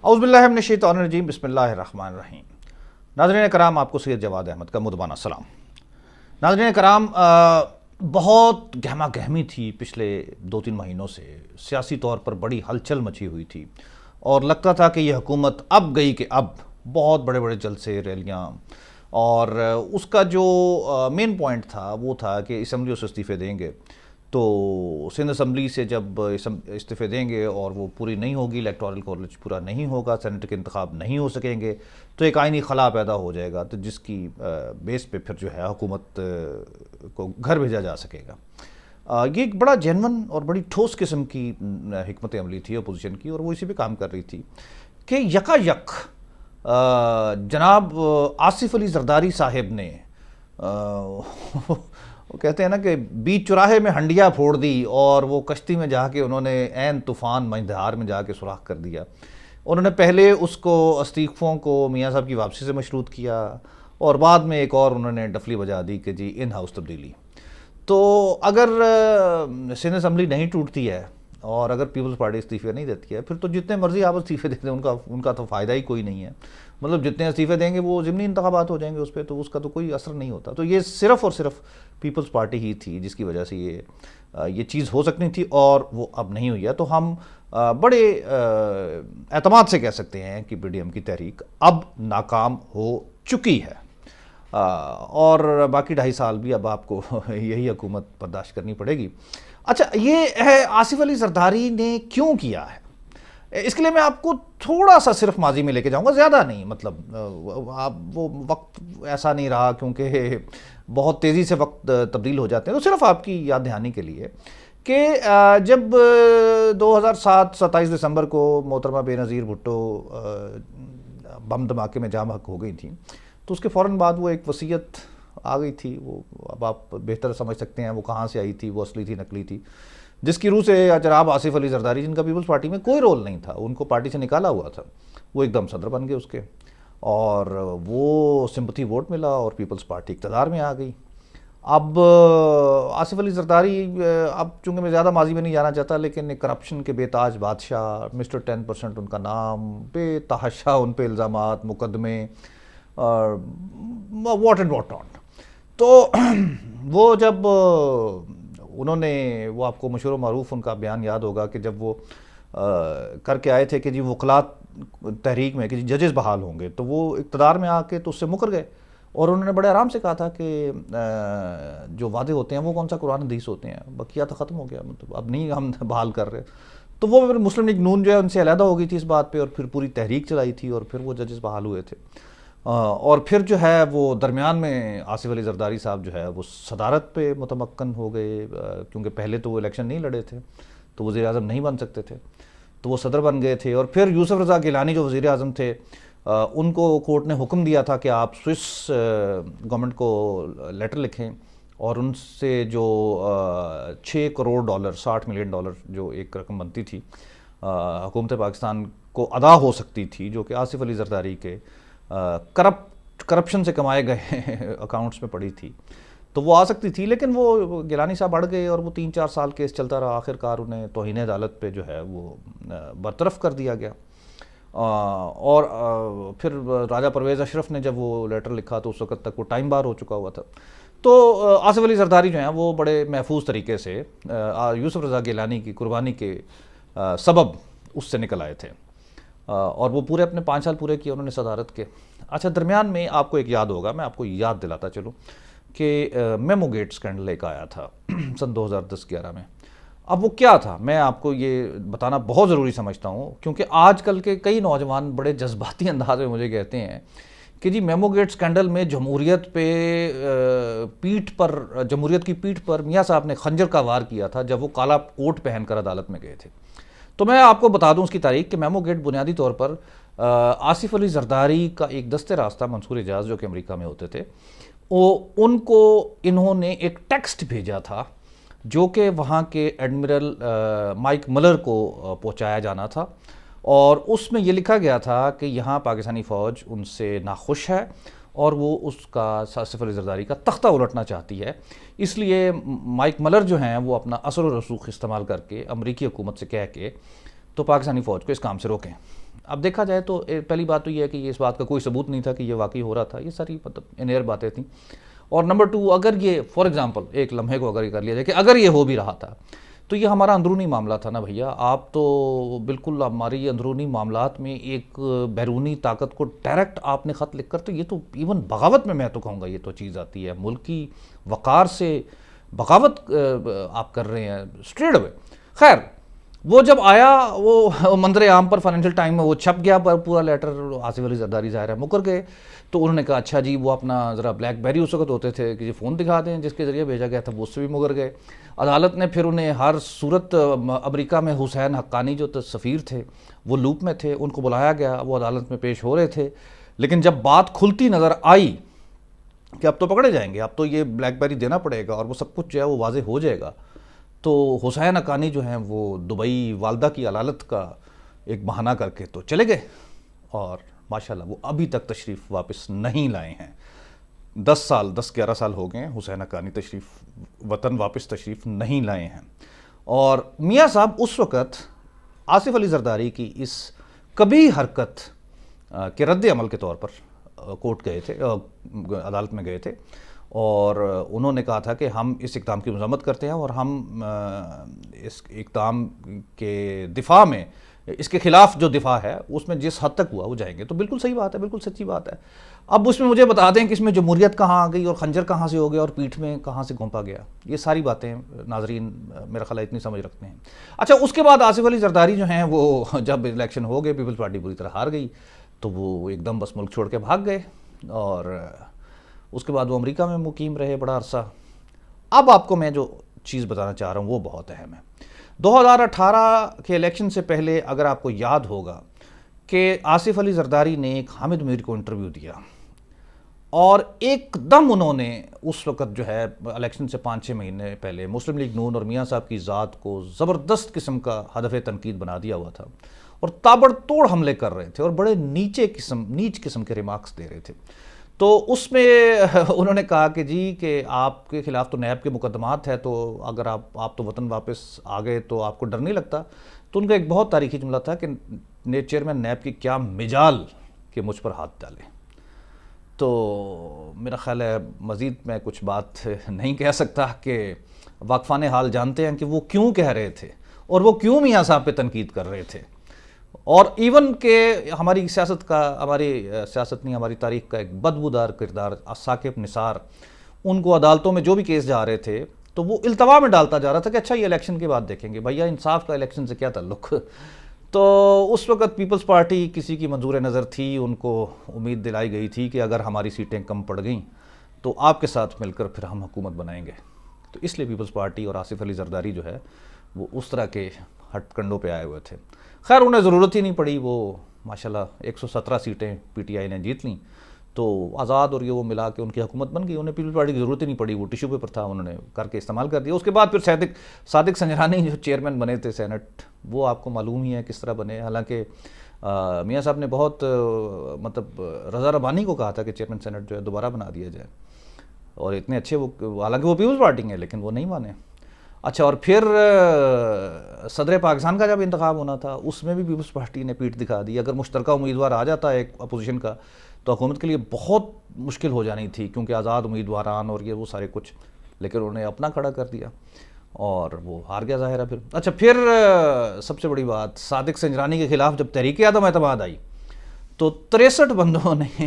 اعوذ باللہ من الشیطان الرجیم، بسم اللہ الرحمن الرحیم۔ ناظرین کرام، آپ کو سید جواد احمد کا مدبانہ سلام۔ ناظرین کرام، بہت گہما گہمی تھی پچھلے 2-3 مہینوں سے، سیاسی طور پر بڑی ہلچل مچی ہوئی تھی اور لگتا تھا کہ یہ حکومت اب گئی کہ اب بہت بڑے بڑے جلسے، ریلیاں، اور اس کا جو مین پوائنٹ تھا وہ تھا کہ اسمبلیوں سے استعفے دیں گے تو سندھ اسمبلی سے جب استعفے دیں گے اور وہ پوری نہیں ہوگی، الیکٹورل کالج پورا نہیں ہوگا، سینیٹ کے انتخاب نہیں ہو سکیں گے تو ایک آئینی خلا پیدا ہو جائے گا، تو جس کی بیس پہ پھر جو ہے حکومت کو گھر بھیجا جا سکے گا۔ یہ ایک بڑا جینون اور بڑی ٹھوس قسم کی حکمت عملی تھی اپوزیشن کی، اور وہ اسی پہ کام کر رہی تھی کہ یکا یک جناب آصف علی زرداری صاحب نے وہ کہتے ہیں نا کہ بیچ چوراہے میں ہنڈیا پھوڑ دی، اور وہ کشتی میں جا کے انہوں نے عین طوفان مجدہار میں جا کے سوراخ کر دیا۔ انہوں نے پہلے اس کو استعفوں کو میاں صاحب کی واپسی سے مشروط کیا، اور بعد میں ایک اور انہوں نے ڈفلی بجا دی کہ جی ان ہاؤس تبدیلی۔ تو اگر سندھ اسمبلی نہیں ٹوٹتی ہے اور اگر پیپلز پارٹی استعفے نہیں دیتی ہے، پھر تو جتنے مرضی آپ استعفے دے دیں ان کا تو فائدہ ہی کوئی نہیں ہے۔ مطلب جتنے استعفے دیں گے وہ ضمنی انتخابات ہو جائیں گے اس پہ، تو اس کا تو کوئی اثر نہیں ہوتا۔ تو یہ صرف اور صرف پیپلز پارٹی ہی تھی جس کی وجہ سے یہ چیز ہو سکنی تھی، اور وہ اب نہیں ہوئی ہے۔ تو ہم بڑے اعتماد سے کہہ سکتے ہیں کہ پی ڈی ایم کی تحریک اب ناکام ہو چکی ہے، اور باقی 2.5 سال بھی اب آپ کو یہی حکومت برداشت کرنی پڑے گی۔ اچھا، یہ ہے آصف علی زرداری نے کیوں کیا ہے، اس کے لیے میں آپ کو تھوڑا سا صرف ماضی میں لے کے جاؤں گا، زیادہ نہیں۔ مطلب وہ وقت ایسا نہیں رہا کیونکہ بہت تیزی سے وقت تبدیل ہو جاتے ہیں، تو صرف آپ کی یاد دہانی کے لیے کہ جب 2007 27 دسمبر کو محترمہ بے نظیر بھٹو بم دھماکے میں جاں بحق ہو گئی تھیں، تو اس کے فوراً بعد وہ ایک وصیت آ گئی تھی۔ وہ اب آپ بہتر سمجھ سکتے ہیں وہ کہاں سے آئی تھی، وہ اصلی تھی نقلی تھی، جس کی روح سے جناب آصف علی زرداری، جن کا پیپلز پارٹی میں کوئی رول نہیں تھا، ان کو پارٹی سے نکالا ہوا تھا، وہ ایک دم صدر بن گئے اس کے، اور وہ سمپتھی ووٹ ملا اور پیپلز پارٹی اقتدار میں آ گئی۔ اب آصف علی زرداری، اب چونکہ میں زیادہ ماضی میں نہیں جانا چاہتا، لیکن کرپشن کے بے تاج بادشاہ، مسٹر 10% ان کا نام، بے تحاشا ان پہ الزامات، مقدمے، واٹ اینڈ واٹ ناٹ۔ تو وہ جب انہوں نے، وہ آپ کو مشہور و معروف ان کا بیان یاد ہوگا کہ جب وہ کر کے آئے تھے کہ جی وکلات تحریک میں کہ جی ججز بحال ہوں گے، تو وہ اقتدار میں آ کے تو اس سے مکر گئے، اور انہوں نے بڑے آرام سے کہا تھا کہ جو وعدے ہوتے ہیں وہ کون سا قرآن حدیث ہوتے ہیں، بقیہ تو ختم ہو گیا، مطلب اب نہیں ہم بحال کر رہے۔ تو وہ پھر مسلم لیگ نون جو ہے ان سے علیحدہ ہو گئی تھی اس بات پہ، اور پھر پوری تحریک چلائی تھی، اور پھر وہ ججز بحال ہوئے تھے، اور پھر جو ہے وہ درمیان میں آصف علی زرداری صاحب جو ہے وہ صدارت پہ متمکن ہو گئے، کیونکہ پہلے تو وہ الیکشن نہیں لڑے تھے تو وزیر اعظم نہیں بن سکتے تھے، تو وہ صدر بن گئے تھے۔ اور پھر یوسف رضا گیلانی جو وزیر اعظم تھے، ان کو کورٹ نے حکم دیا تھا کہ آپ سوئس گورنمنٹ کو لیٹر لکھیں، اور ان سے جو $6 کروڑ $60 ملین جو ایک رقم بنتی تھی حکومت پاکستان کو ادا ہو سکتی تھی، جو کہ آصف علی زرداری کے کرپشن سے کمائے گئے اکاؤنٹس میں پڑی تھی، تو وہ آ سکتی تھی، لیکن وہ گیلانی صاحب اڑ گئے، اور وہ 3-4 سال کیس چلتا رہا، آخر کار انہیں توہین عدالت پہ جو ہے وہ برطرف کر دیا گیا۔ اور پھر راجہ پرویز اشرف نے جب وہ لیٹر لکھا تو اس وقت تک وہ ٹائم بار ہو چکا ہوا تھا۔ تو آصف علی زرداری جو ہیں وہ بڑے محفوظ طریقے سے یوسف رضا گیلانی کی قربانی کے سبب اس سے نکل آئے تھے، اور وہ پورے اپنے 5 سال پورے کیے انہوں نے صدارت کے۔ اچھا، درمیان میں آپ کو ایک یاد ہوگا، میں آپ کو یاد دلاتا چلوں کہ میمو گیٹ سکینڈل ایک آیا تھا سن 2010-11 میں۔ اب وہ کیا تھا، میں آپ کو یہ بتانا بہت ضروری سمجھتا ہوں، کیونکہ آج کل کے کئی نوجوان بڑے جذباتی انداز میں مجھے کہتے ہیں کہ جی میمو گیٹ سکینڈل میں جمہوریت کی پیٹھ پر میاں صاحب نے خنجر کا وار کیا تھا جب وہ کالا کوٹ پہن کر عدالت میں گئے تھے۔ تو میں آپ کو بتا دوں اس کی تاریخ کہ میمو گیٹ بنیادی طور پر آصف علی زرداری کا ایک دست راستہ منصور اعجاز جو کہ امریکہ میں ہوتے تھے، ان کو انہوں نے ایک ٹیکسٹ بھیجا تھا جو کہ وہاں کے ایڈمرل مائک ملر کو پہنچایا جانا تھا، اور اس میں یہ لکھا گیا تھا کہ یہاں پاکستانی فوج ان سے ناخوش ہے اور وہ اس کا آصف علی زرداری کا تختہ الٹنا چاہتی ہے، اس لیے مائک ملر جو ہیں وہ اپنا اثر و رسوخ استعمال کر کے امریکی حکومت سے کہہ کے تو پاکستانی فوج کو اس کام سے روکیں۔ اب دیکھا جائے تو پہلی بات تو یہ ہے کہ یہ اس بات کا کوئی ثبوت نہیں تھا کہ یہ واقعی ہو رہا تھا، یہ ساری مطلب ان ایئر باتیں تھیں. اور نمبر 2، اگر یہ فار ایگزامپل ایک لمحے کو اگر یہ کر لیا جائے کہ اگر یہ ہو بھی رہا تھا تو یہ ہمارا اندرونی معاملہ تھا نا بھیا. آپ تو بالکل ہماری اندرونی معاملات میں ایک بیرونی طاقت کو ڈائریکٹ آپ نے خط لکھ کر، تو یہ تو ایون بغاوت میں تو کہوں گا یہ تو چیز آتی ہے. ملک کی وقار سے بغاوت آپ کر رہے ہیں اسٹریٹ اوے. خیر وہ جب آیا وہ منظر عام پر فائنینشیل ٹائم میں وہ چھپ گیا پر پورا لیٹر، آصف علی زرداری ظاہر ہے مکر گئے. تو انہوں نے کہا اچھا جی وہ اپنا ذرا بلیک بیری اس وقت ہوتے تھے کہ یہ فون دکھا دیں جس کے ذریعے بھیجا گیا تھا، وہ اس سے بھی مکر گئے. عدالت نے پھر انہیں ہر صورت، امریکہ میں حسین حقانی جو سفیر تھے وہ لوپ میں تھے، ان کو بلایا گیا، وہ عدالت میں پیش ہو رہے تھے. لیکن جب بات کھلتی نظر آئی کہ اب تو پکڑے جائیں گے، اب تو یہ بلیک بیری دینا پڑے گا اور وہ سب کچھ جو ہے وہ واضح ہو جائے گا، تو حسین حقانی جو ہیں وہ دبئی والدہ کی علالت کا ایک بہانہ کر کے تو چلے گئے. اور ماشاءاللہ وہ ابھی تک تشریف واپس نہیں لائے ہیں. 10-11 سال ہو گئے ہیں حسین حقانی وطن واپس تشریف نہیں لائے ہیں. اور میاں صاحب اس وقت آصف علی زرداری کی اس کبھی حرکت کے رد عمل کے طور پر کورٹ گئے تھے، عدالت میں گئے تھے، اور انہوں نے کہا تھا کہ ہم اس اقدام کی مذمت کرتے ہیں اور ہم اس اقدام کے دفاع میں، اس کے خلاف جو دفاع ہے اس میں جس حد تک ہوا وہ جائیں گے. تو بالکل صحیح بات ہے، بالکل سچی بات ہے. اب اس میں مجھے بتا دیں کہ اس میں جمہوریت کہاں آ گئی اور خنجر کہاں سے ہو گیا اور پیٹھ میں کہاں سے گھونپا گیا. یہ ساری باتیں ناظرین میرا خیال ہے اتنی سمجھ رکھتے ہیں. اچھا اس کے بعد آصف علی زرداری جو ہیں وہ جب الیکشن ہو گئے، پیپلز پارٹی بری طرح ہار گئی تو وہ ایک دم بس ملک چھوڑ کے بھاگ گئے، اور اس کے بعد وہ امریکہ میں مقیم رہے بڑا عرصہ. اب آپ کو میں جو چیز بتانا چاہ رہا ہوں وہ بہت اہم ہے. 2018 کے الیکشن سے پہلے اگر آپ کو یاد ہوگا کہ آصف علی زرداری نے ایک حامد میر کو انٹرویو دیا، اور ایک دم انہوں نے اس وقت جو ہے الیکشن سے 5-6 مہینے پہلے مسلم لیگ نون اور میاں صاحب کی ذات کو زبردست قسم کا ہدف تنقید بنا دیا ہوا تھا اور تابڑ توڑ حملے کر رہے تھے اور بڑے نیچ قسم کے ریمارکس دے رہے تھے. تو اس میں انہوں نے کہا کہ جی کہ آپ کے خلاف تو نیب کے مقدمات ہے، تو اگر آپ تو وطن واپس آ گئے تو آپ کو ڈر نہیں لگتا. تو ان کا ایک بہت تاریخی جملہ تھا کہ چیئرمین نیب کی کیا مجال کہ مجھ پر ہاتھ ڈالے. تو میرا خیال ہے مزید میں کچھ بات نہیں کہہ سکتا کہ واقفان حال جانتے ہیں کہ وہ کیوں کہہ رہے تھے اور وہ کیوں میاں صاحب پہ تنقید کر رہے تھے. اور ایون کہ ہماری سیاست نہیں، ہماری تاریخ کا ایک بدبودار کردار ثاقب نثار، ان کو عدالتوں میں جو بھی کیس جا رہے تھے تو وہ التوا میں ڈالتا جا رہا تھا کہ اچھا یہ الیکشن کے بعد دیکھیں گے. بھیا انصاف کا الیکشن سے کیا تعلق؟ تو اس وقت پیپلز پارٹی کسی کی منظور نظر تھی، ان کو امید دلائی گئی تھی کہ اگر ہماری سیٹیں کم پڑ گئیں تو آپ کے ساتھ مل کر پھر ہم حکومت بنائیں گے. تو اس لیے پیپلز پارٹی اور آصف علی زرداری جو ہے وہ اس طرح کے ہٹ کنڈوں پہ آئے ہوئے تھے. خیر انہیں ضرورت ہی نہیں پڑی، وہ ماشاءاللہ 117 سیٹیں پی ٹی آئی نے جیت لیں، تو آزاد اور یہ وہ ملا کے ان کی حکومت بن گئی. انہیں پیپلز پارٹی کی ضرورت ہی نہیں پڑی، وہ ٹیشو پیپر تھا انہوں نے کر کے استعمال کر دیا. اس کے بعد پھر صادق سنجرانی جو چیئرمین بنے تھے سینٹ، وہ آپ کو معلوم ہی ہے کس طرح بنے. حالانکہ میاں صاحب نے بہت مطلب رضا ربانی کو کہا تھا کہ چیئرمین سینٹ جو ہے دوبارہ بنا دیا جائے، اور اتنے اچھے وہ، حالانکہ وہ پیپلز پارٹی ہیں لیکن وہ نہیں مانے. اچھا اور پھر صدر پاکستان کا جب انتخاب ہونا تھا اس میں بھی پیپلز پارٹی نے پیٹھ دکھا دی. اگر مشترکہ امیدوار آ جاتا ہے ایک اپوزیشن کا تو حکومت کے لیے بہت مشکل ہو جانی تھی، کیونکہ آزاد امیدواران اور یہ وہ سارے کچھ، لیکن انہوں نے اپنا کھڑا کر دیا اور وہ ہار گیا ظاہر ہے. پھر پھر سب سے بڑی بات، صادق سنجرانی کے خلاف جب تحریک عدم اعتماد آئی تو 63 بندوں نے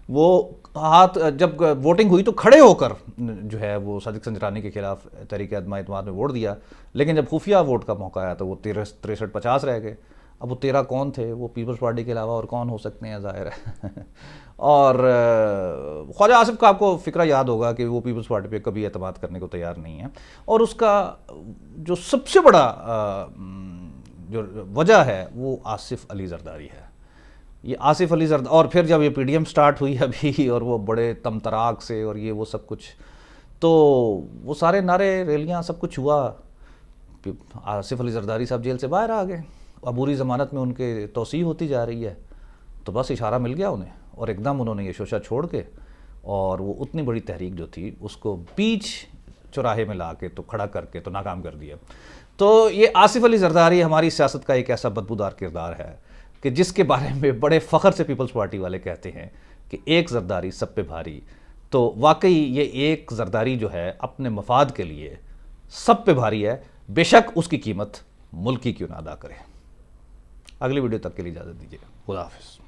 وہ ہاتھ، جب ووٹنگ ہوئی تو کھڑے ہو کر جو ہے وہ صادق سنجرانی کے خلاف تحریک عدم اعتماد میں ووٹ دیا. لیکن جب خفیہ ووٹ کا موقع آیا تو وہ 63-50 رہ گئے. اب وہ 13 کون تھے؟ وہ پیپلز پارٹی کے علاوہ اور کون ہو سکتے ہیں ظاہر ہے. اور خواجہ آصف کا آپ کو فکرہ یاد ہوگا کہ وہ پیپلز پارٹی پہ کبھی اعتماد کرنے کو تیار نہیں ہے، اور اس کا جو سب سے بڑا جو وجہ ہے وہ آصف علی زرداری ہے. یہ آصف علی زرداری، اور پھر جب یہ پی ڈی ایم سٹارٹ ہوئی ابھی اور وہ بڑے تم تراک سے اور یہ وہ سب کچھ، تو وہ سارے نعرے ریلیاں سب کچھ ہوا. آصف علی زرداری صاحب جیل سے باہر آ گئے، عبوری ضمانت میں ان کے توسیع ہوتی جا رہی ہے، تو بس اشارہ مل گیا انہیں اور ایک دم انہوں نے یہ شوشہ چھوڑ کے اور وہ اتنی بڑی تحریک جو تھی اس کو بیچ چوراہے میں لا کے تو کھڑا کر کے تو ناکام کر دیا. تو یہ آصف علی زرداری ہماری سیاست کا ایک ایسا بدبودار کردار ہے کہ جس کے بارے میں بڑے فخر سے پیپلز پارٹی والے کہتے ہیں کہ ایک زرداری سب پہ بھاری، تو واقعی یہ ایک زرداری جو ہے اپنے مفاد کے لیے سب پہ بھاری ہے، بے شک اس کی قیمت ملک کی کیوں نہ ادا کرے۔ اگلی ویڈیو تک کے لیے اجازت دیجیے، خدا حافظ۔